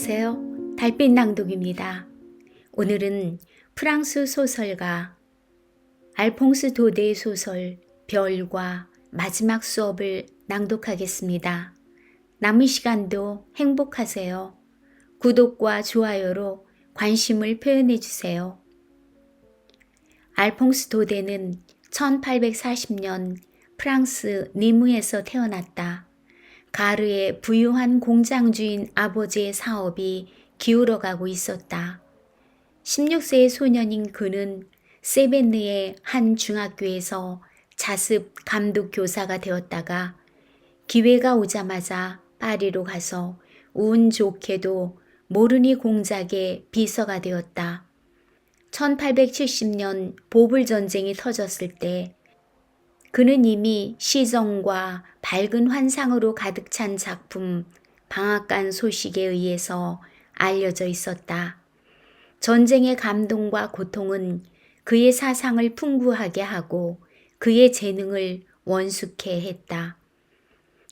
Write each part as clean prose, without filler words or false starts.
안녕하세요. 달빛 낭독입니다. 오늘은 프랑스 소설가 알퐁스 도데의 소설 별과 마지막 수업을 낭독하겠습니다. 남은 시간도 행복하세요. 구독과 좋아요로 관심을 표현해 주세요. 알퐁스 도데는 1840년 프랑스 니무에서 태어났다. 가르의 부유한 공장주인 아버지의 사업이 기울어가고 있었다. 16세의 소년인 그는 세베느의 한 중학교에서 자습 감독 교사가 되었다가 기회가 오자마자 파리로 가서 운 좋게도 모르니 공작의 비서가 되었다. 1870년 보불 전쟁이 터졌을 때 그는 이미 시정과 밝은 환상으로 가득 찬 작품 방앗간 소식에 의해서 알려져 있었다. 전쟁의 감동과 고통은 그의 사상을 풍부하게 하고 그의 재능을 원숙해 했다.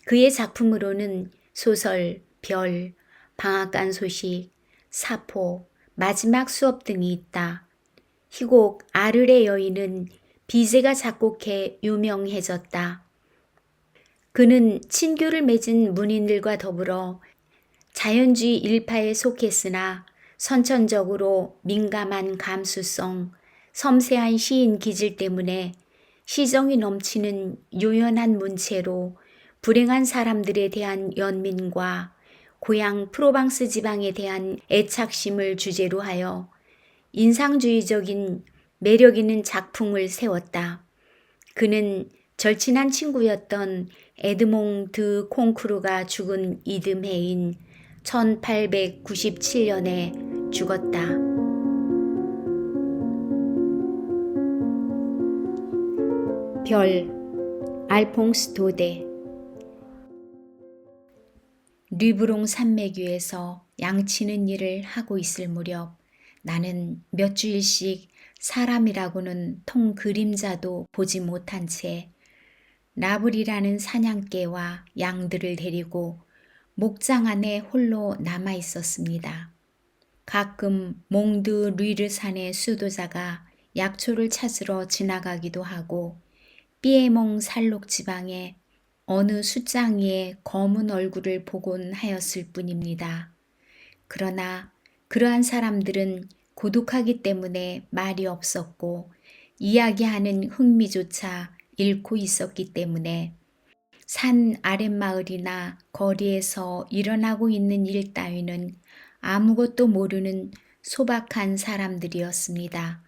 그의 작품으로는 소설, 별, 방앗간 소식, 사포, 마지막 수업 등이 있다. 희곡 아르레 여인은 비제가 작곡해 유명해졌다. 그는 친교를 맺은 문인들과 더불어 자연주의 일파에 속했으나 선천적으로 민감한 감수성, 섬세한 시인 기질 때문에 시정이 넘치는 요연한 문체로 불행한 사람들에 대한 연민과 고향 프로방스 지방에 대한 애착심을 주제로 하여 인상주의적인 매력 있는 작품을 세웠다. 그는 절친한 친구였던 에드몽 드 콩크루가 죽은 이듬해인 1897년에 죽었다. 별, 알퐁스 도데. 르브롱 산맥 위에서 양치는 일을 하고 있을 무렵 나는 몇 주일씩 사람이라고는 통 그림자도 보지 못한 채 라블이라는 사냥개와 양들을 데리고 목장 안에 홀로 남아 있었습니다. 가끔 몽드 르르산의 수도자가 약초를 찾으러 지나가기도 하고 삐에몽 살록 지방의 어느 숫장이의 검은 얼굴을 보곤 하였을 뿐입니다. 그러나 그러한 사람들은 고독하기 때문에 말이 없었고 이야기하는 흥미조차 잃고 있었기 때문에 산 아랫마을이나 거리에서 일어나고 있는 일 따위는 아무것도 모르는 소박한 사람들이었습니다.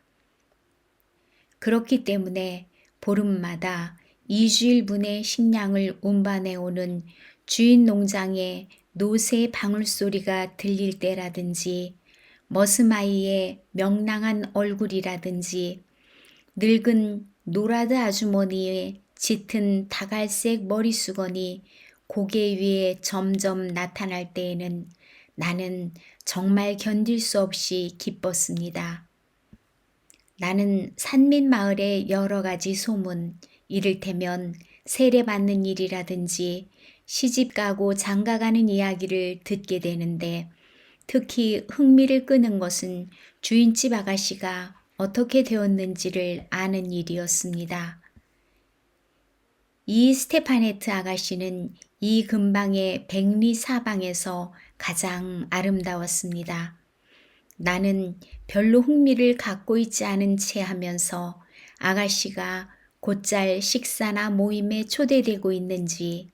그렇기 때문에 보름마다 2주일분의 식량을 운반해오는 주인 농장의 노새 방울소리가 들릴 때라든지 머스마이의 명랑한 얼굴이라든지 늙은 노라드 아주머니의 짙은 다갈색 머리수건이 고개 위에 점점 나타날 때에는 나는 정말 견딜 수 없이 기뻤습니다. 나는 산민마을의 여러 가지 소문, 이를테면 세례받는 일이라든지 시집가고 장가가는 이야기를 듣게 되는데 특히 흥미를 끄는 것은 주인집 아가씨가 어떻게 되었는지를 아는 일이었습니다. 이 스테파네트 아가씨는 이 근방의 백리 사방에서 가장 아름다웠습니다. 나는 별로 흥미를 갖고 있지 않은 채 하면서 아가씨가 곧잘 식사나 모임에 초대되고 있는지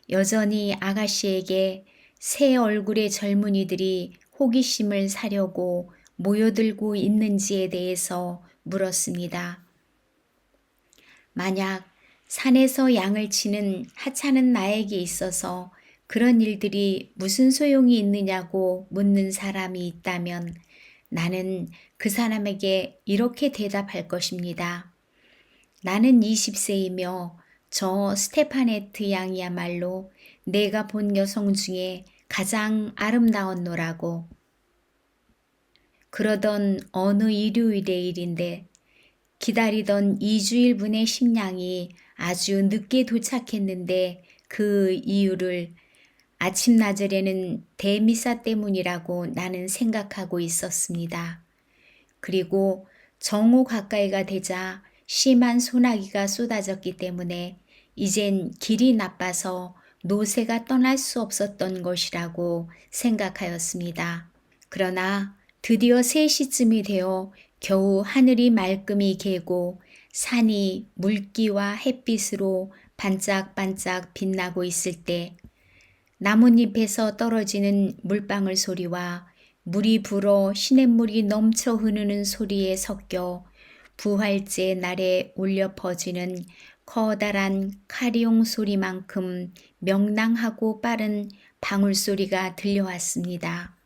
여전히 아가씨에게 새 얼굴의 젊은이들이 호기심을 사려고 모여들고 있는지에 대해서 물었습니다. 만약 산에서 양을 치는 하찮은 나에게 있어서 그런 일들이 무슨 소용이 있느냐고 묻는 사람이 있다면 나는 그 사람에게 이렇게 대답할 것입니다. 나는 20세이며 저 스테파네트 양이야말로 내가 본 여성 중에 가장 아름다웠노라고. 그러던 어느 일요일의 일인데 기다리던 2주일분의 식량이 아주 늦게 도착했는데 그 이유를 아침나절에는 대미사 때문이라고 나는 생각하고 있었습니다. 그리고 정오 가까이가 되자 심한 소나기가 쏟아졌기 때문에 이젠 길이 나빠서 노새가 떠날 수 없었던 것이라고 생각하였습니다. 그러나 드디어 3시쯤이 되어 겨우 하늘이 말끔히 개고 산이 물기와 햇빛으로 반짝반짝 빛나고 있을 때 나뭇잎에서 떨어지는 물방울 소리와 물이 불어 시냇물이 넘쳐 흐르는 소리에 섞여 부활제 날에 울려 퍼지는 커다란 카리용 소리만큼 명랑하고 빠른 방울 소리가 들려왔습니다.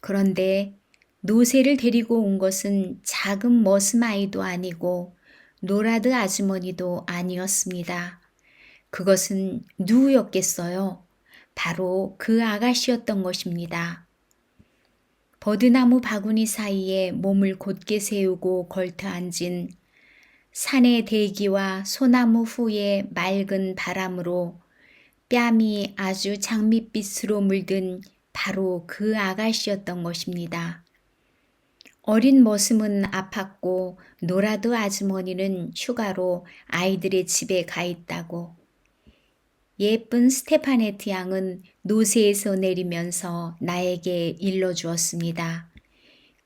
그런데 노새를 데리고 온 것은 작은 머슴아이도 아니고 노라드 아주머니도 아니었습니다. 그것은 누구였겠어요? 바로 그 아가씨였던 것입니다. 버드나무 바구니 사이에 몸을 곧게 세우고 걸터앉은 산의 대기와 소나무 후의 맑은 바람으로 뺨이 아주 장밋빛으로 물든 바로 그 아가씨였던 것입니다. 어린 머슴은 아팠고 노라드 아주머니는 휴가로 아이들의 집에 가 있다고. 예쁜 스테파네트 양은 노새에서 내리면서 나에게 일러주었습니다.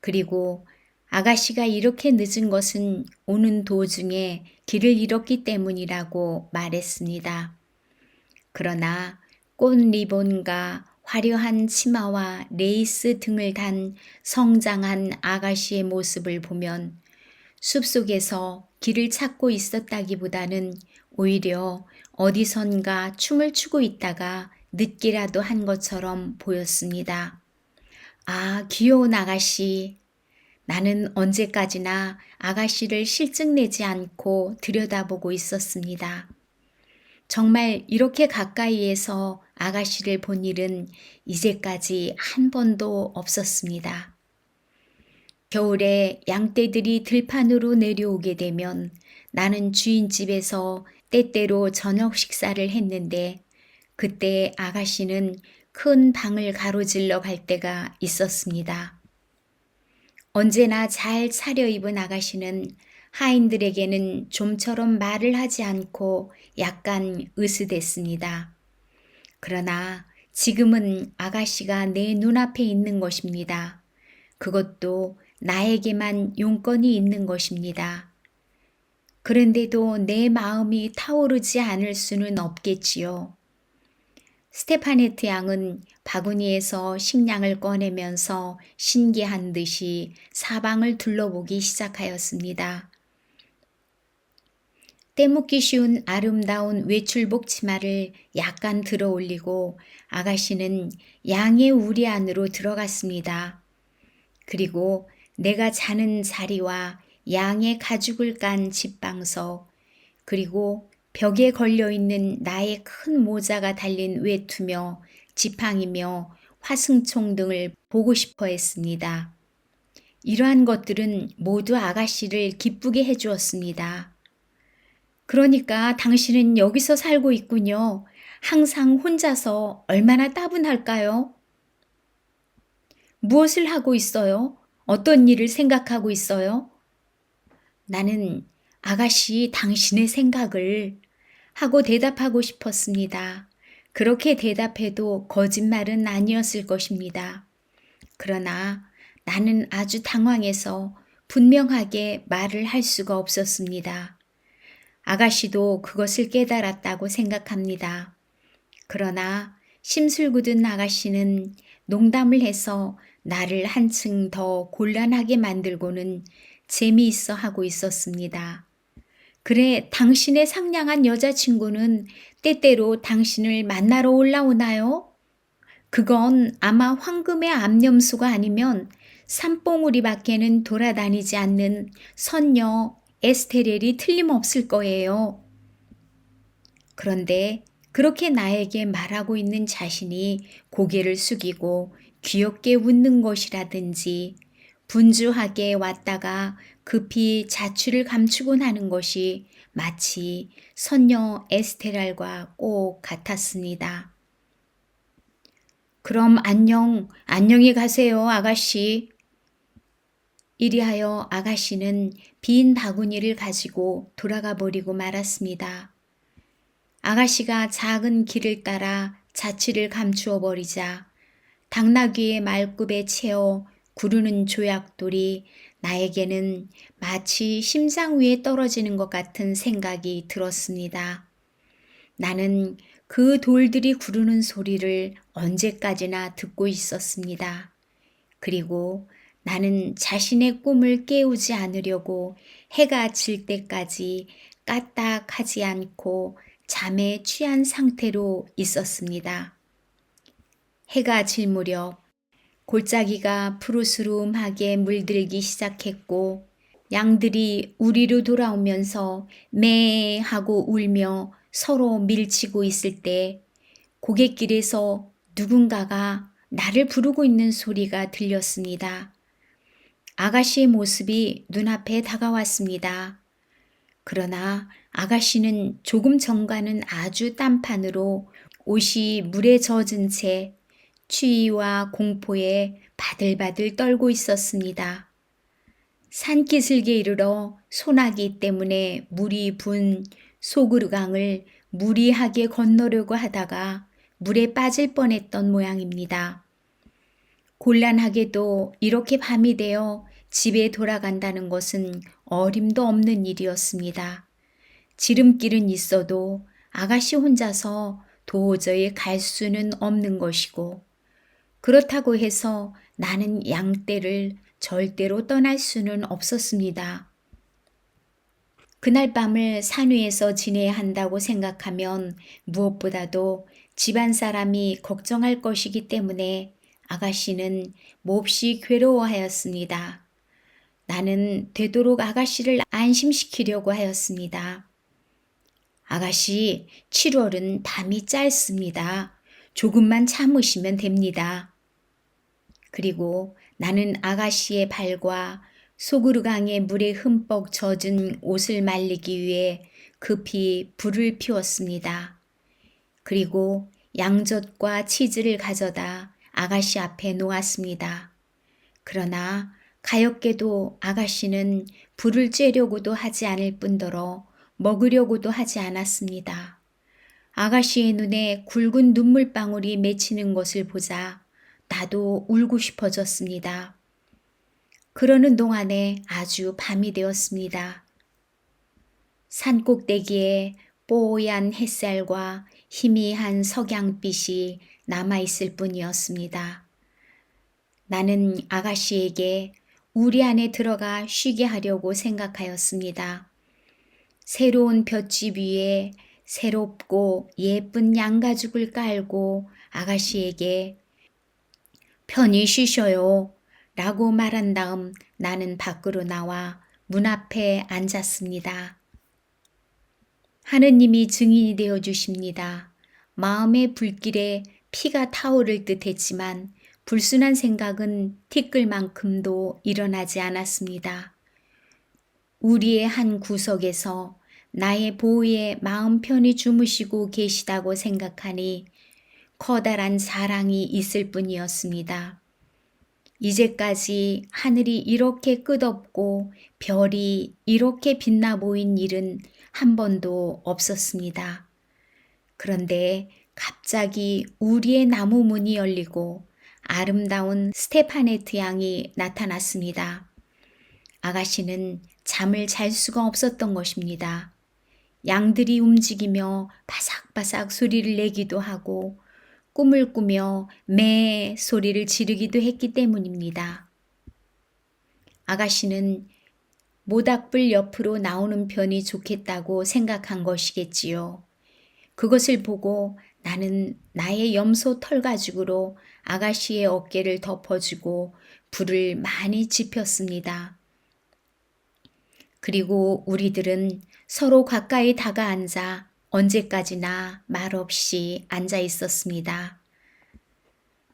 그리고 아가씨가 이렇게 늦은 것은 오는 도중에 길을 잃었기 때문이라고 말했습니다. 그러나 꽃 리본과 화려한 치마와 레이스 등을 단 성장한 아가씨의 모습을 보면 숲속에서 길을 찾고 있었다기보다는 오히려 어디선가 춤을 추고 있다가 늦기라도 한 것처럼 보였습니다. 아, 귀여운 아가씨. 나는 언제까지나 아가씨를 실증내지 않고 들여다보고 있었습니다. 정말 이렇게 가까이에서 아가씨를 본 일은 이제까지 한 번도 없었습니다. 겨울에 양떼들이 들판으로 내려오게 되면 나는 주인집에서 때때로 저녁 식사를 했는데 그때 아가씨는 큰 방을 가로질러 갈 때가 있었습니다. 언제나 잘 차려입은 아가씨는 하인들에게는 좀처럼 말을 하지 않고 약간 으스댔습니다. 그러나 지금은 아가씨가 내 눈앞에 있는 것입니다. 그것도 나에게만 용건이 있는 것입니다. 그런데도 내 마음이 타오르지 않을 수는 없겠지요. 스테파네트 양은 바구니에서 식량을 꺼내면서 신기한 듯이 사방을 둘러보기 시작하였습니다. 떼묻기 쉬운 아름다운 외출복 치마를 약간 들어 올리고 아가씨는 양의 우리 안으로 들어갔습니다. 그리고 내가 자는 자리와 양의 가죽을 깐 집방석, 그리고 벽에 걸려있는 나의 큰 모자가 달린 외투며 지팡이며 화승총 등을 보고 싶어 했습니다. 이러한 것들은 모두 아가씨를 기쁘게 해주었습니다. 그러니까 당신은 여기서 살고 있군요. 항상 혼자서 얼마나 따분할까요? 무엇을 하고 있어요? 어떤 일을 생각하고 있어요? 나는 아가씨 당신의 생각을 하고 대답하고 싶었습니다. 그렇게 대답해도 거짓말은 아니었을 것입니다. 그러나 나는 아주 당황해서 분명하게 말을 할 수가 없었습니다. 아가씨도 그것을 깨달았다고 생각합니다. 그러나 심술궂은 아가씨는 농담을 해서 나를 한층 더 곤란하게 만들고는 재미있어 하고 있었습니다. 그래, 당신의 상냥한 여자친구는 때때로 당신을 만나러 올라오나요? 그건 아마 황금의 암염수가 아니면 산봉우리 밖에는 돌아다니지 않는 선녀 에스테렐이 틀림없을 거예요. 그런데 그렇게 나에게 말하고 있는 자신이 고개를 숙이고 귀엽게 웃는 것이라든지 분주하게 왔다가 급히 자취를 감추곤 하는 것이 마치 선녀 에스테랄과 꼭 같았습니다. 그럼 안녕히 가세요, 아가씨. 이리하여 아가씨는 빈 바구니를 가지고 돌아가 버리고 말았습니다. 아가씨가 작은 길을 따라 자취를 감추어 버리자 당나귀의 말굽에 채어 구르는 조약돌이 나에게는 마치 심장 위에 떨어지는 것 같은 생각이 들었습니다. 나는 그 돌들이 구르는 소리를 언제까지나 듣고 있었습니다. 그리고 나는 자신의 꿈을 깨우지 않으려고 해가 질 때까지 까딱하지 않고 잠에 취한 상태로 있었습니다. 해가 질 무렵 골짜기가 푸르스름하게 물들기 시작했고 양들이 우리로 돌아오면서 매 하고 울며 서로 밀치고 있을 때 고갯길에서 누군가가 나를 부르고 있는 소리가 들렸습니다. 아가씨의 모습이 눈앞에 다가왔습니다. 그러나 아가씨는 조금 전과는 아주 딴판으로 옷이 물에 젖은 채 추위와 공포에 바들바들 떨고 있었습니다. 산기슭에 이르러 소나기 때문에 물이 분 소그루강을 무리하게 건너려고 하다가 물에 빠질 뻔했던 모양입니다. 곤란하게도 이렇게 밤이 되어 집에 돌아간다는 것은 어림도 없는 일이었습니다. 지름길은 있어도 아가씨 혼자서 도저히 갈 수는 없는 것이고 그렇다고 해서 나는 양떼를 절대로 떠날 수는 없었습니다. 그날 밤을 산 위에서 지내야 한다고 생각하면 무엇보다도 집안 사람이 걱정할 것이기 때문에 아가씨는 몹시 괴로워하였습니다. 나는 되도록 아가씨를 안심시키려고 하였습니다. 아가씨, 7월은 밤이 짧습니다. 조금만 참으시면 됩니다. 그리고 나는 아가씨의 발과 소그루강의 물에 흠뻑 젖은 옷을 말리기 위해 급히 불을 피웠습니다. 그리고 양젓과 치즈를 가져다 아가씨 앞에 놓았습니다. 그러나 가엾게도 아가씨는 불을 쬐려고도 하지 않을 뿐더러 먹으려고도 하지 않았습니다. 아가씨의 눈에 굵은 눈물방울이 맺히는 것을 보자 나도 울고 싶어졌습니다. 그러는 동안에 아주 밤이 되었습니다. 산꼭대기에 뽀얀 햇살과 희미한 석양빛이 남아있을 뿐이었습니다. 나는 아가씨에게 우리 안에 들어가 쉬게 하려고 생각하였습니다. 새로운 볏짚 위에 새롭고 예쁜 양가죽을 깔고 아가씨에게 편히 쉬셔요 라고 말한 다음 나는 밖으로 나와 문 앞에 앉았습니다. 하느님이 증인이 되어 주십니다. 마음의 불길에 피가 타오를 듯 했지만 불순한 생각은 티끌만큼도 일어나지 않았습니다. 우리의 한 구석에서 나의 보호에 마음 편히 주무시고 계시다고 생각하니 커다란 사랑이 있을 뿐이었습니다. 이제까지 하늘이 이렇게 끝없고 별이 이렇게 빛나 보인 일은 한 번도 없었습니다. 그런데 갑자기 우리의 나무 문이 열리고 아름다운 스테파네트 양이 나타났습니다. 아가씨는 잠을 잘 수가 없었던 것입니다. 양들이 움직이며 바삭바삭 소리를 내기도 하고 꿈을 꾸며 매 소리를 지르기도 했기 때문입니다. 아가씨는 모닥불 옆으로 나오는 편이 좋겠다고 생각한 것이겠지요. 그것을 보고 나는 나의 염소 털가죽으로 아가씨의 어깨를 덮어주고 불을 많이 지폈습니다. 그리고 우리들은 서로 가까이 다가앉아 언제까지나 말없이 앉아 있었습니다.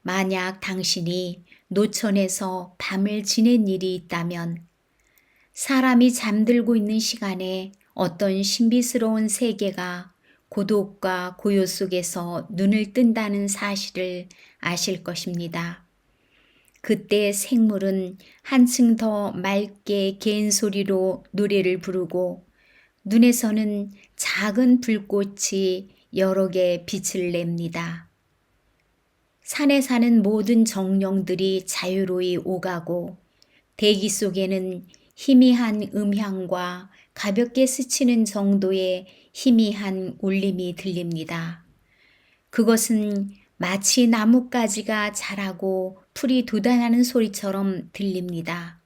만약 당신이 노천에서 밤을 지낸 일이 있다면 사람이 잠들고 있는 시간에 어떤 신비스러운 세계가 고독과 고요 속에서 눈을 뜬다는 사실을 아실 것입니다. 그때 생물은 한층 더 맑게 개인 소리로 노래를 부르고 눈에서는 작은 불꽃이 여러 개 빛을 냅니다. 산에 사는 모든 정령들이 자유로이 오가고 대기 속에는 희미한 음향과 가볍게 스치는 정도의 희미한 울림이 들립니다. 그것은 마치 나뭇가지가 자라고 풀이 돋아나는 소리처럼 들립니다.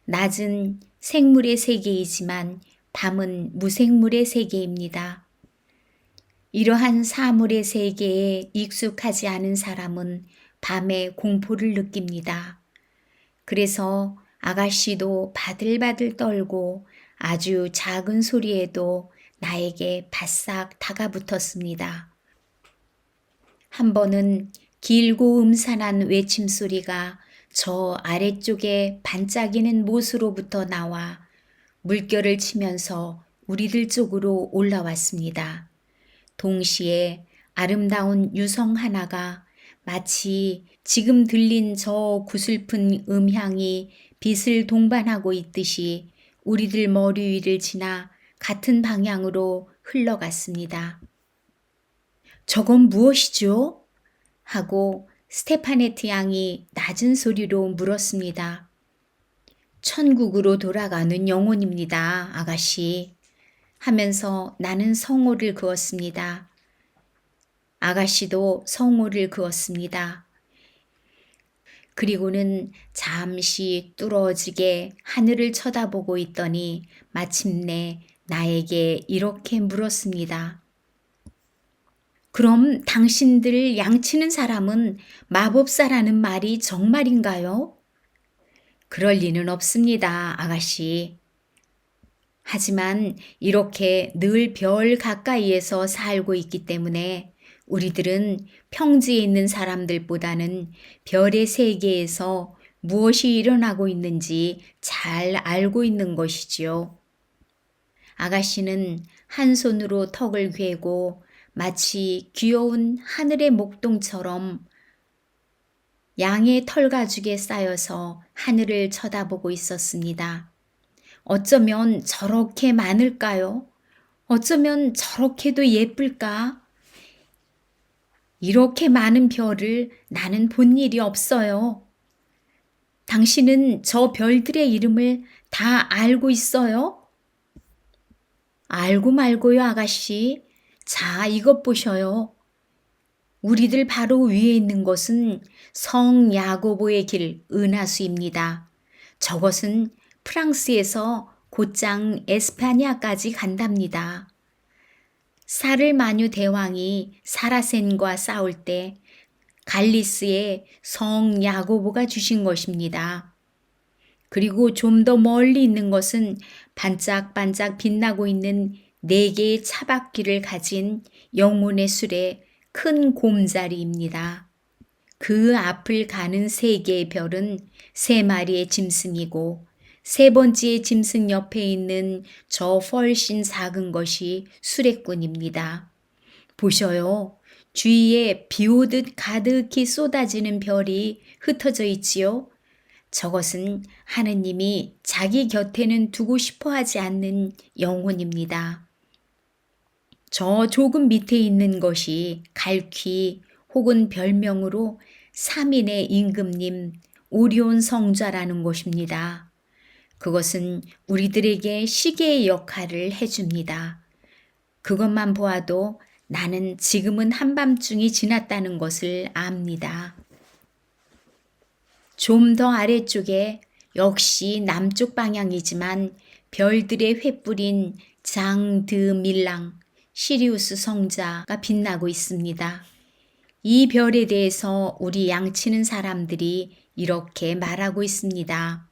낮은 생물의 세계이지만 밤은 무생물의 세계입니다. 이러한 사물의 세계에 익숙하지 않은 사람은 밤에 공포를 느낍니다. 그래서 아가씨도 바들바들 떨고 아주 작은 소리에도 나에게 바싹 다가붙었습니다. 한 번은 길고 음산한 외침소리가 저 아래쪽에 반짝이는 못으로부터 나와 물결을 치면서 우리들 쪽으로 올라왔습니다. 동시에 아름다운 유성 하나가 마치 지금 들린 저 구슬픈 음향이 빛을 동반하고 있듯이 우리들 머리 위를 지나 같은 방향으로 흘러갔습니다. 저건 무엇이죠? 하고 스테파네트 양이 낮은 소리로 물었습니다. 천국으로 돌아가는 영혼입니다, 아가씨. 하면서 나는 성호를 그었습니다. 아가씨도 성호를 그었습니다. 그리고는 잠시 뚫어지게 하늘을 쳐다보고 있더니 마침내 나에게 이렇게 물었습니다. 그럼 당신들 양치는 사람은 마법사라는 말이 정말인가요? 그럴 리는 없습니다, 아가씨. 하지만 이렇게 늘 별 가까이에서 살고 있기 때문에 우리들은 평지에 있는 사람들보다는 별의 세계에서 무엇이 일어나고 있는지 잘 알고 있는 것이지요. 아가씨는 한 손으로 턱을 괴고 마치 귀여운 하늘의 목동처럼 양의 털 가죽에 쌓여서 하늘을 쳐다보고 있었습니다. 어쩌면 저렇게 많을까요? 어쩌면 저렇게도 예쁠까? 이렇게 많은 별을 나는 본 일이 없어요. 당신은 저 별들의 이름을 다 알고 있어요? 알고 말고요, 아가씨. 자, 이것 보셔요. 우리들 바로 위에 있는 것은 성 야고보의 길 은하수입니다. 저것은 프랑스에서 곧장 에스파냐까지 간답니다. 사르마뉴 대왕이 사라센과 싸울 때 갈리스에 성 야고보가 주신 것입니다. 그리고 좀 더 멀리 있는 것은 반짝반짝 빛나고 있는 4개의 차바퀴를 가진 영혼의 술의 큰 곰자리입니다. 그 앞을 가는 3개의 별은 3마리의 짐승이고 3번째의 짐승 옆에 있는 저 훨씬 작은 것이 수레꾼입니다. 보셔요. 주위에 비 오듯 가득히 쏟아지는 별이 흩어져 있지요. 저것은 하느님이 자기 곁에는 두고 싶어 하지 않는 영혼입니다. 저 조금 밑에 있는 것이 갈퀴 혹은 별명으로 3인의 임금님 오리온 성좌라는 곳입니다. 그것은 우리들에게 시계의 역할을 해줍니다. 그것만 보아도 나는 지금은 한밤중이 지났다는 것을 압니다. 좀 더 아래쪽에 역시 남쪽 방향이지만 별들의 횃불인 장드밀랑 시리우스 성자가 빛나고 있습니다. 이 별에 대해서 우리 양치는 사람들이 이렇게 말하고 있습니다.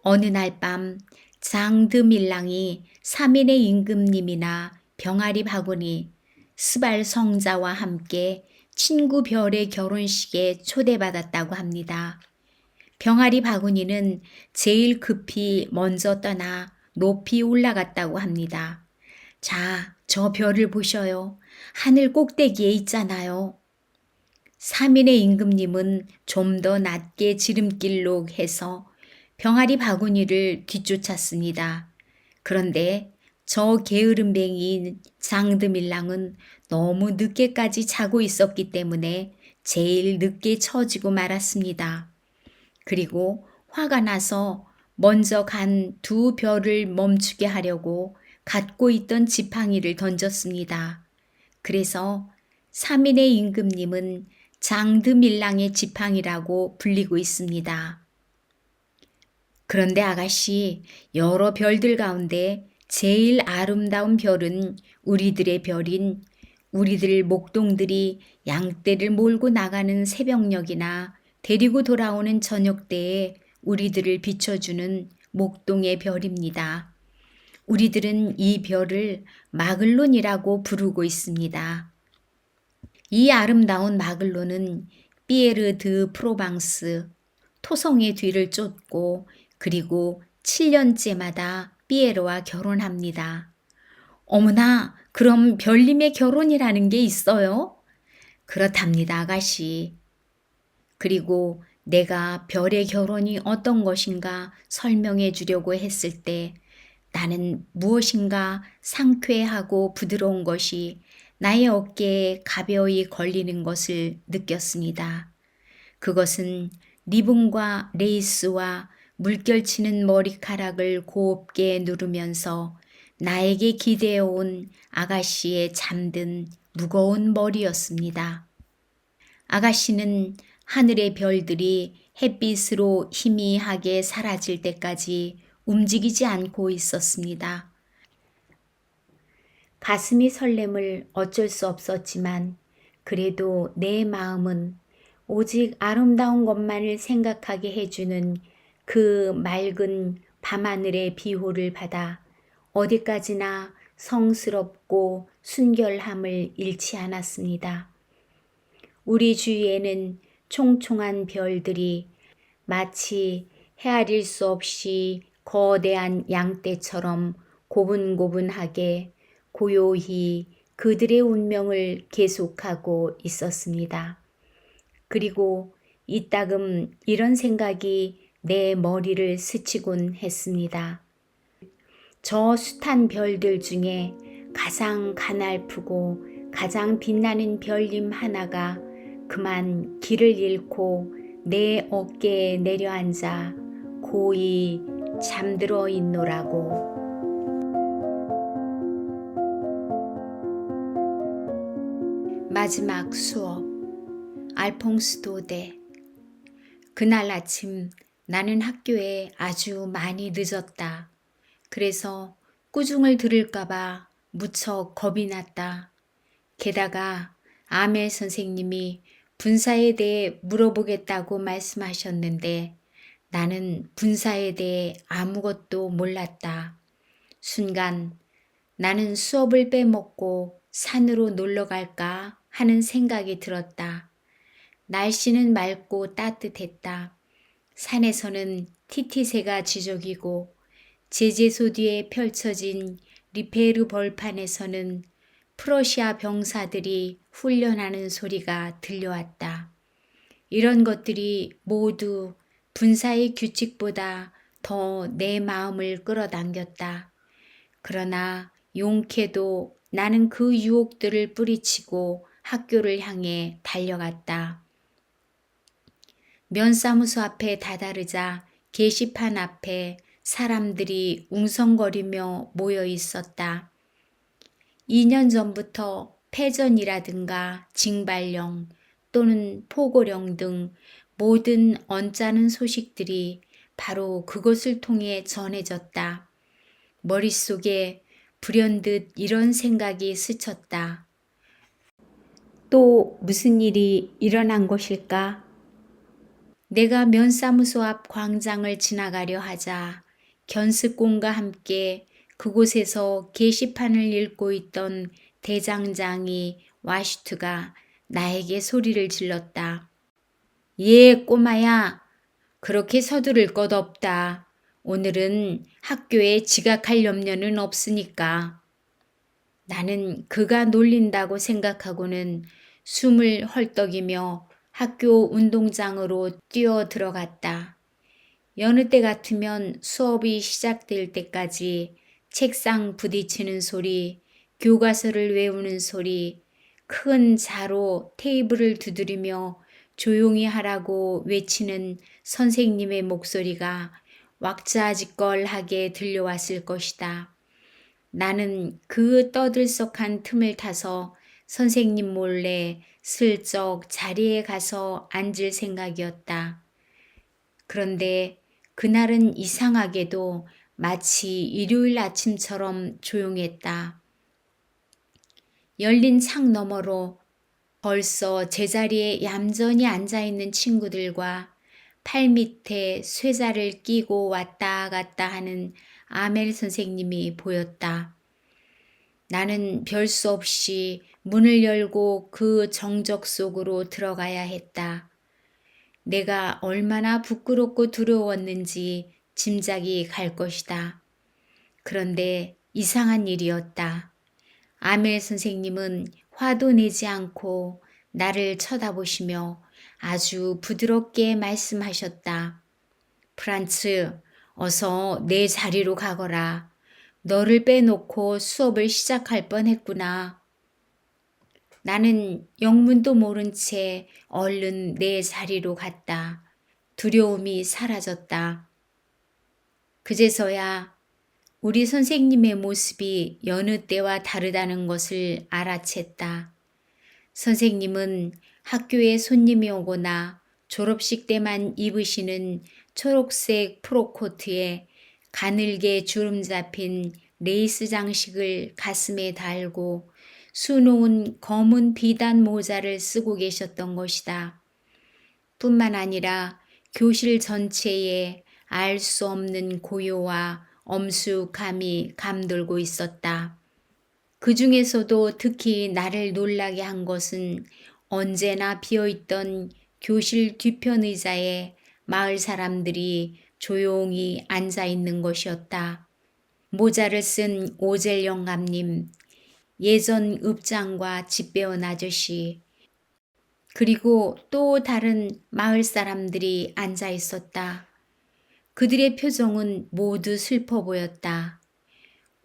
어느 날 밤 장드밀랑이 3인의 임금님이나 병아리 바구니 스발 성자와 함께 친구 별의 결혼식에 초대받았다고 합니다. 병아리 바구니는 제일 급히 먼저 떠나 높이 올라갔다고 합니다. 자, 저 별을 보셔요. 하늘 꼭대기에 있잖아요. 3인의 임금님은 좀 더 낮게 지름길로 해서 병아리 바구니를 뒤쫓았습니다. 그런데 저 게으름뱅이인 장드밀랑은 너무 늦게까지 자고 있었기 때문에 제일 늦게 처지고 말았습니다. 그리고 화가 나서 먼저 간 두 별을 멈추게 하려고 갖고 있던 지팡이를 던졌습니다. 그래서 3인의 임금님은 장드밀랑의 지팡이라고 불리고 있습니다. 그런데 아가씨, 여러 별들 가운데 제일 아름다운 별은 우리들의 별인 우리들 목동들이 양떼를 몰고 나가는 새벽녘이나 데리고 돌아오는 저녁때에 우리들을 비춰주는 목동의 별입니다. 우리들은 이 별을 마글론이라고 부르고 있습니다. 이 아름다운 마글론은 피에르 드 프로방스, 토성의 뒤를 쫓고 그리고 7년째마다 피에르와 결혼합니다. 어머나, 그럼 별님의 결혼이라는 게 있어요? 그렇답니다, 아가씨. 그리고 내가 별의 결혼이 어떤 것인가 설명해 주려고 했을 때 나는 무엇인가 상쾌하고 부드러운 것이 나의 어깨에 가벼이 걸리는 것을 느꼈습니다. 그것은 리본과 레이스와 물결치는 머리카락을 곱게 누르면서 나에게 기대어온 아가씨의 잠든 무거운 머리였습니다. 아가씨는 하늘의 별들이 햇빛으로 희미하게 사라질 때까지 움직이지 않고 있었습니다. 가슴이 설렘을 어쩔 수 없었지만 그래도 내 마음은 오직 아름다운 것만을 생각하게 해주는 그 맑은 밤하늘의 비호를 받아 어디까지나 성스럽고 순결함을 잃지 않았습니다. 우리 주위에는 총총한 별들이 마치 헤아릴 수 없이 거대한 양떼처럼 고분고분하게 고요히 그들의 운명을 계속하고 있었습니다. 그리고 이따금 이런 생각이 내 머리를 스치곤 했습니다. 저 숱한 별들 중에 가장 가냘프고 가장 빛나는 별님 하나가 그만 길을 잃고 내 어깨에 내려앉아 고이 잠들어 있노라고. 마지막 수업 알퐁스 도데. 그날 아침 나는 학교에 아주 많이 늦었다. 그래서 꾸중을 들을까봐 무척 겁이 났다. 게다가 아멜 선생님이 분사에 대해 물어보겠다고 말씀하셨는데 나는 분사에 대해 아무것도 몰랐다. 순간 나는 수업을 빼먹고 산으로 놀러 갈까 하는 생각이 들었다. 날씨는 맑고 따뜻했다. 산에서는 티티새가 지저귀고 제재소 뒤에 펼쳐진 리페르 벌판에서는 프러시아 병사들이 훈련하는 소리가 들려왔다. 이런 것들이 모두 분사의 규칙보다 더 내 마음을 끌어당겼다. 그러나 용케도 나는 그 유혹들을 뿌리치고 학교를 향해 달려갔다. 면사무소 앞에 다다르자 게시판 앞에 사람들이 웅성거리며 모여 있었다. 2년 전부터 패전이라든가 징발령 또는 포고령 등 모든 언짢은 소식들이 바로 그것을 통해 전해졌다. 머릿속에 불현듯 이런 생각이 스쳤다. 또 무슨 일이 일어난 것일까? 내가 면사무소 앞 광장을 지나가려 하자 견습공과 함께 그곳에서 게시판을 읽고 있던 대장장이 와슈트가 나에게 소리를 질렀다. 예, 꼬마야. 그렇게 서두를 것 없다. 오늘은 학교에 지각할 염려는 없으니까. 나는 그가 놀린다고 생각하고는 숨을 헐떡이며 학교 운동장으로 뛰어 들어갔다. 여느 때 같으면 수업이 시작될 때까지 책상 부딪히는 소리, 교과서를 외우는 소리, 큰 자로 테이블을 두드리며 조용히 하라고 외치는 선생님의 목소리가 왁자지껄하게 들려왔을 것이다. 나는 그 떠들썩한 틈을 타서 선생님 몰래 슬쩍 자리에 가서 앉을 생각이었다. 그런데 그날은 이상하게도 마치 일요일 아침처럼 조용했다. 열린 창 너머로 벌써 제자리에 얌전히 앉아있는 친구들과 팔 밑에 쇠자를 끼고 왔다 갔다 하는 아멜 선생님이 보였다. 나는 별 수 없이 문을 열고 그 정적 속으로 들어가야 했다. 내가 얼마나 부끄럽고 두려웠는지 짐작이 갈 것이다. 그런데 이상한 일이었다. 아멜 선생님은 화도 내지 않고 나를 쳐다보시며 아주 부드럽게 말씀하셨다. 프란츠, 어서 내 자리로 가거라. 너를 빼놓고 수업을 시작할 뻔했구나. 나는 영문도 모른 채 얼른 내 자리로 갔다. 두려움이 사라졌다. 그제서야 우리 선생님의 모습이 여느 때와 다르다는 것을 알아챘다. 선생님은 학교에 손님이 오거나 졸업식 때만 입으시는 초록색 프로코트에 가늘게 주름 잡힌 레이스 장식을 가슴에 달고 수놓은 검은 비단 모자를 쓰고 계셨던 것이다. 뿐만 아니라 교실 전체에 알 수 없는 고요와 엄숙함이 감돌고 있었다. 그 중에서도 특히 나를 놀라게 한 것은 언제나 비어있던 교실 뒤편 의자에 마을 사람들이 조용히 앉아 있는 것이었다. 모자를 쓴 오젤 영감님, 예전 읍장과 집 배운 아저씨, 그리고 또 다른 마을 사람들이 앉아 있었다. 그들의 표정은 모두 슬퍼 보였다.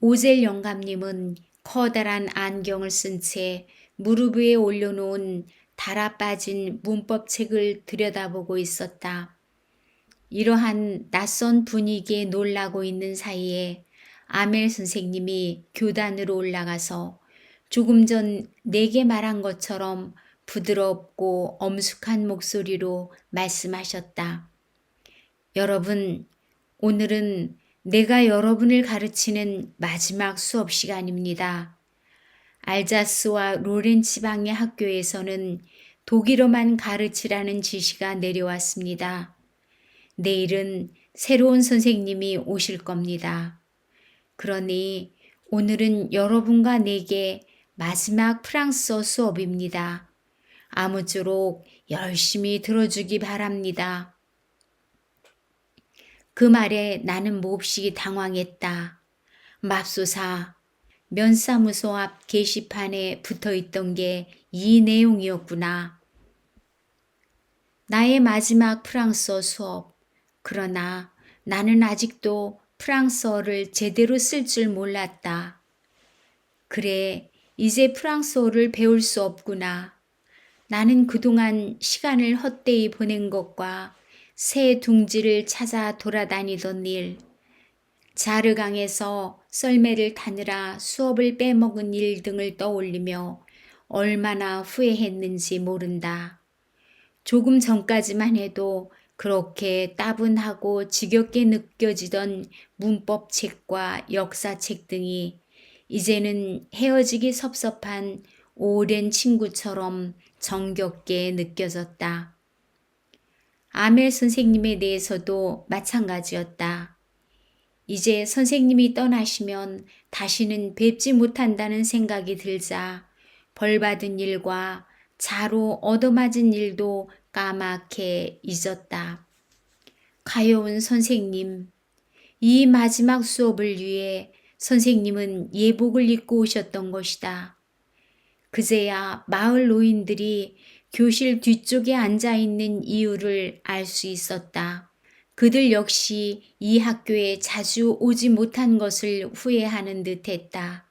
오젤 영감님은 커다란 안경을 쓴 채 무릎 위에 올려놓은 달아 빠진 문법책을 들여다보고 있었다. 이러한 낯선 분위기에 놀라고 있는 사이에 아멜 선생님이 교단으로 올라가서 조금 전 내게 말한 것처럼 부드럽고 엄숙한 목소리로 말씀하셨다. 여러분, 오늘은 내가 여러분을 가르치는 마지막 수업 시간입니다. 알자스와 로렌 지방의 학교에서는 독일어만 가르치라는 지시가 내려왔습니다. 내일은 새로운 선생님이 오실 겁니다. 그러니 오늘은 여러분과 내게 마지막 프랑스어 수업입니다. 아무쪼록 열심히 들어주기 바랍니다. 그 말에 나는 몹시 당황했다. 맙소사, 면사무소 앞 게시판에 붙어있던 게 이 내용이었구나. 나의 마지막 프랑스어 수업. 그러나 나는 아직도 프랑스어를 제대로 쓸 줄 몰랐다. 그래, 이제 프랑스어를 배울 수 없구나. 나는 그동안 시간을 헛되이 보낸 것과 새 둥지를 찾아 돌아다니던 일, 자르강에서 썰매를 타느라 수업을 빼먹은 일 등을 떠올리며 얼마나 후회했는지 모른다. 조금 전까지만 해도 그렇게 따분하고 지겹게 느껴지던 문법책과 역사책 등이 이제는 헤어지기 섭섭한 오랜 친구처럼 정겹게 느껴졌다. 아멜 선생님에 대해서도 마찬가지였다. 이제 선생님이 떠나시면 다시는 뵙지 못한다는 생각이 들자 벌받은 일과 자로 얻어맞은 일도 까맣게 잊었다. 가여운 선생님, 이 마지막 수업을 위해 선생님은 예복을 입고 오셨던 것이다. 그제야 마을 노인들이 교실 뒤쪽에 앉아 있는 이유를 알 수 있었다. 그들 역시 이 학교에 자주 오지 못한 것을 후회하는 듯 했다.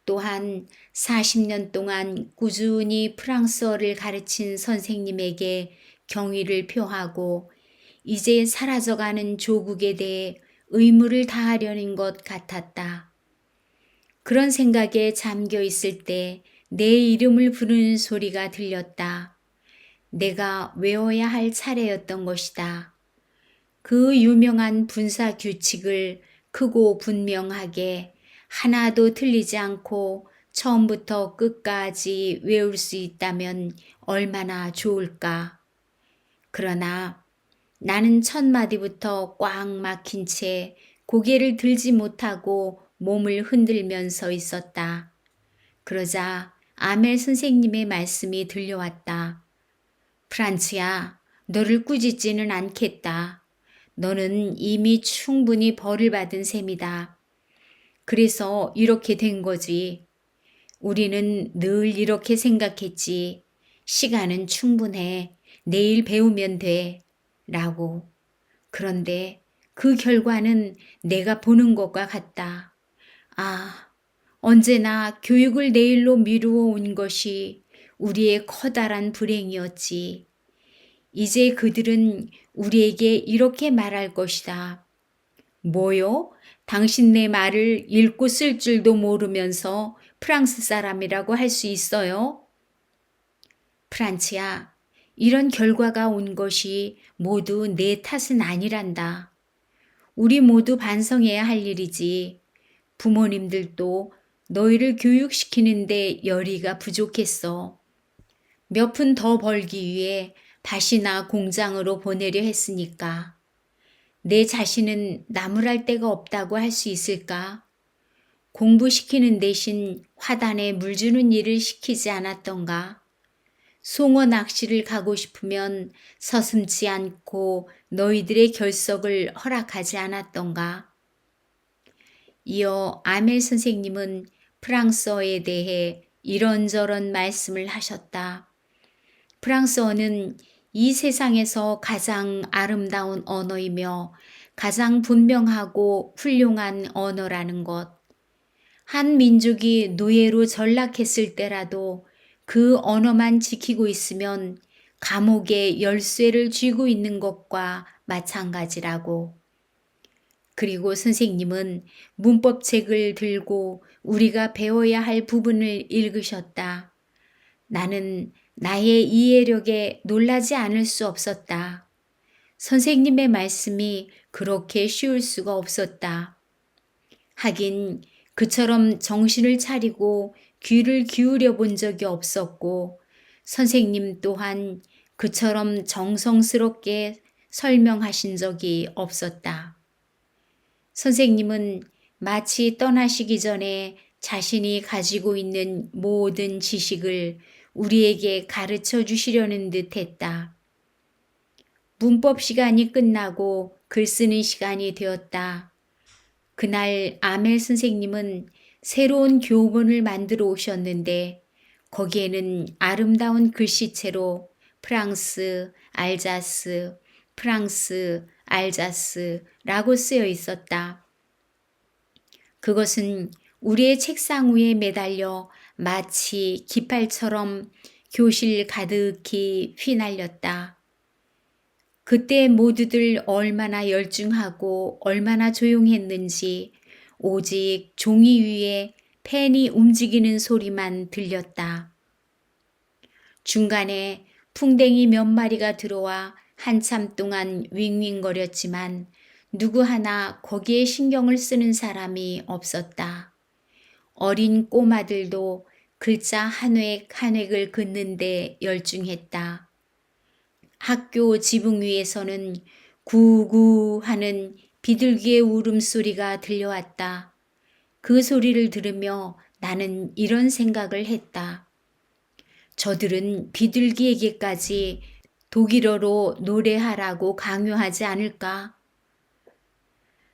또한 40년 동안 꾸준히 프랑스어를 가르친 선생님에게 경의를 표하고 이제 사라져가는 조국에 대해 의무를 다하려는 것 같았다. 그런 생각에 잠겨 있을 때 내 이름을 부르는 소리가 들렸다. 내가 외워야 할 차례였던 것이다. 그 유명한 분사 규칙을 크고 분명하게 하나도 틀리지 않고 처음부터 끝까지 외울 수 있다면 얼마나 좋을까. 그러나 나는 첫 마디부터 꽉 막힌 채 고개를 들지 못하고 몸을 흔들면서 있었다. 그러자 아멜 선생님의 말씀이 들려왔다. 프란츠야, 너를 꾸짖지는 않겠다. 너는 이미 충분히 벌을 받은 셈이다. 그래서 이렇게 된 거지. 우리는 늘 이렇게 생각했지. 시간은 충분해. 내일 배우면 돼. 라고. 그런데 그 결과는 내가 보는 것과 같다. 아, 언제나 교육을 내일로 미루어 온 것이 우리의 커다란 불행이었지. 이제 그들은 우리에게 이렇게 말할 것이다. 뭐요? 당신 내 말을 읽고 쓸 줄도 모르면서 프랑스 사람이라고 할 수 있어요? 프란츠야, 이런 결과가 온 것이 모두 내 탓은 아니란다. 우리 모두 반성해야 할 일이지. 부모님들도 너희를 교육시키는데 열의가 부족했어. 몇 푼 더 벌기 위해 밭이나 공장으로 보내려 했으니까. 내 자신은 나무랄 데가 없다고 할 수 있을까? 공부시키는 대신 화단에 물 주는 일을 시키지 않았던가? 송어 낚시를 가고 싶으면 서슴지 않고 너희들의 결석을 허락하지 않았던가? 이어 아멜 선생님은 프랑스어에 대해 이런저런 말씀을 하셨다. 프랑스어는 이 세상에서 가장 아름다운 언어이며 가장 분명하고 훌륭한 언어라는 것. 한 민족이 노예로 전락했을 때라도 그 언어만 지키고 있으면 감옥의 열쇠를 쥐고 있는 것과 마찬가지라고. 그리고 선생님은 문법책을 들고 우리가 배워야 할 부분을 읽으셨다. 나는 나의 이해력에 놀라지 않을 수 없었다. 선생님의 말씀이 그렇게 쉬울 수가 없었다. 하긴 그처럼 정신을 차리고 귀를 기울여 본 적이 없었고 선생님 또한 그처럼 정성스럽게 설명하신 적이 없었다. 선생님은 마치 떠나시기 전에 자신이 가지고 있는 모든 지식을 우리에게 가르쳐 주시려는 듯 했다. 문법 시간이 끝나고 글 쓰는 시간이 되었다. 그날 아멜 선생님은 새로운 교본을 만들어 오셨는데 거기에는 아름다운 글씨체로 프랑스, 알자스, 프랑스, 알자스라고 쓰여 있었다. 그것은 우리의 책상 위에 매달려 마치 깃발처럼 교실 가득히 휘날렸다. 그때 모두들 얼마나 열중하고 얼마나 조용했는지 오직 종이 위에 펜이 움직이는 소리만 들렸다. 중간에 풍뎅이 몇 마리가 들어와 한참 동안 윙윙거렸지만 누구 하나 거기에 신경을 쓰는 사람이 없었다. 어린 꼬마들도 글자 한 획 한 획을 긋는데 열중했다. 학교 지붕 위에서는 구구 하는 비둘기의 울음소리가 들려왔다. 그 소리를 들으며 나는 이런 생각을 했다. 저들은 비둘기에게까지 독일어로 노래하라고 강요하지 않을까?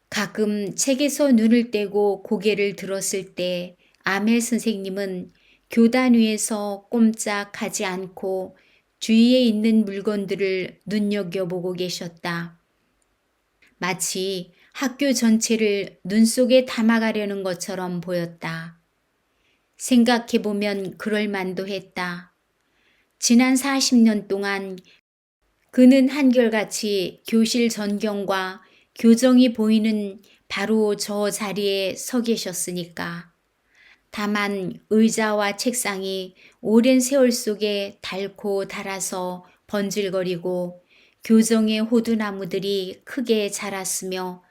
가끔 책에서 눈을 떼고 고개를 들었을 때 아멜 선생님은 교단 위에서 꼼짝하지 않고 주위에 있는 물건들을 눈여겨보고 계셨다. 마치 학교 전체를 눈 속에 담아가려는 것처럼 보였다. 생각해보면 그럴 만도 했다. 지난 40년 동안 그는 한결같이 교실 전경과 교정이 보이는 바로 저 자리에 서 계셨으니까. 다만 의자와 책상이 오랜 세월 속에 닳고 닳아서 번질거리고 교정의 호두나무들이 크게 자랐으며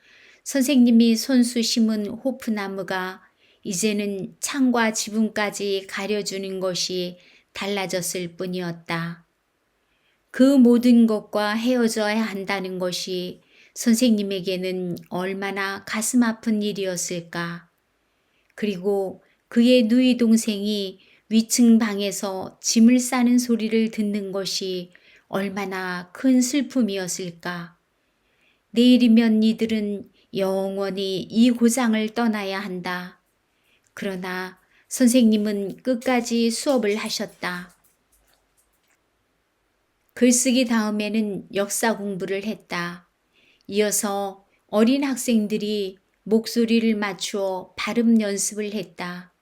선생님이 손수 심은 호프나무가 이제는 창과 지붕까지 가려주는 것이 달라졌을 뿐이었다. 그 모든 것과 헤어져야 한다는 것이 선생님에게는 얼마나 가슴 아픈 일이었을까. 그리고 그의 누이 동생이 위층 방에서 짐을 싸는 소리를 듣는 것이 얼마나 큰 슬픔이었을까. 내일이면 이들은 영원히 이 고장을 떠나야 한다. 그러나 선생님은 끝까지 수업을 하셨다. 글쓰기 다음에는 역사 공부를 했다. 이어서 어린 학생들이 목소리를 맞추어 발음 연습을 했다.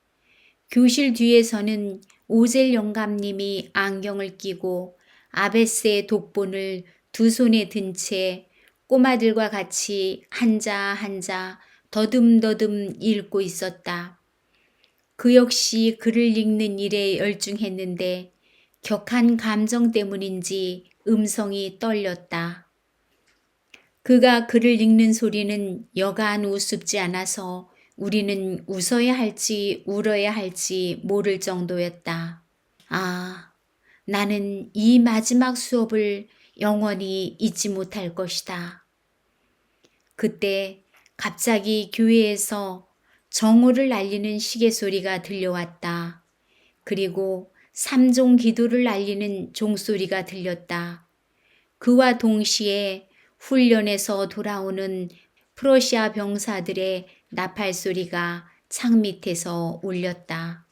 교실 뒤에서는 오젤 영감님이 안경을 끼고 아베스의 독본을 두 손에 든 채 꼬마들과 같이 한자 더듬더듬 읽고 있었다. 그 역시 글을 읽는 일에 열중했는데 격한 감정 때문인지 음성이 떨렸다. 그가 글을 읽는 소리는 여간 우습지 않아서 우리는 웃어야 할지 울어야 할지 모를 정도였다. 아, 나는 이 마지막 수업을 영원히 잊지 못할 것이다. 그때 갑자기 교회에서 정오를 알리는 시계 소리가 들려왔다. 그리고 3종 기도를 알리는 종소리가 들렸다. 그와 동시에 훈련에서 돌아오는 프러시아 병사들의 나팔 소리가 창 밑에서 울렸다.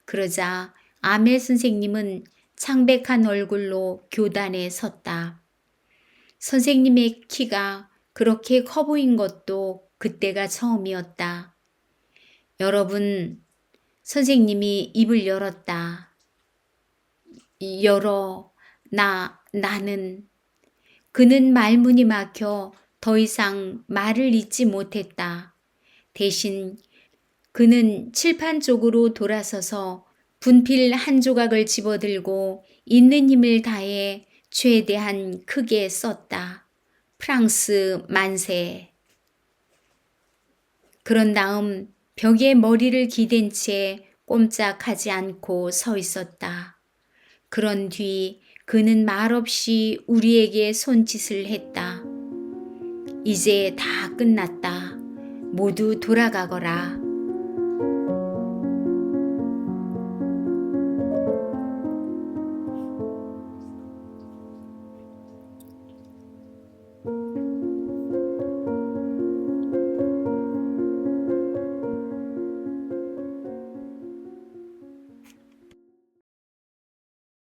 그러자 아멜 선생님은 창백한 얼굴로 교단에 섰다. 선생님의 키가 그렇게 커 보인 것도 그때가 처음이었다. 여러분, 선생님이 입을 열었다. 나는. 그는 말문이 막혀 더 이상 말을 잇지 못했다. 대신 그는 칠판 쪽으로 돌아서서 분필 한 조각을 집어들고 있는 힘을 다해 최대한 크게 썼다. 프랑스 만세. 그런 다음 벽에 머리를 기댄 채 꼼짝하지 않고 서 있었다. 그런 뒤 그는 말없이 우리에게 손짓을 했다. 이제 다 끝났다. 모두 돌아가거라.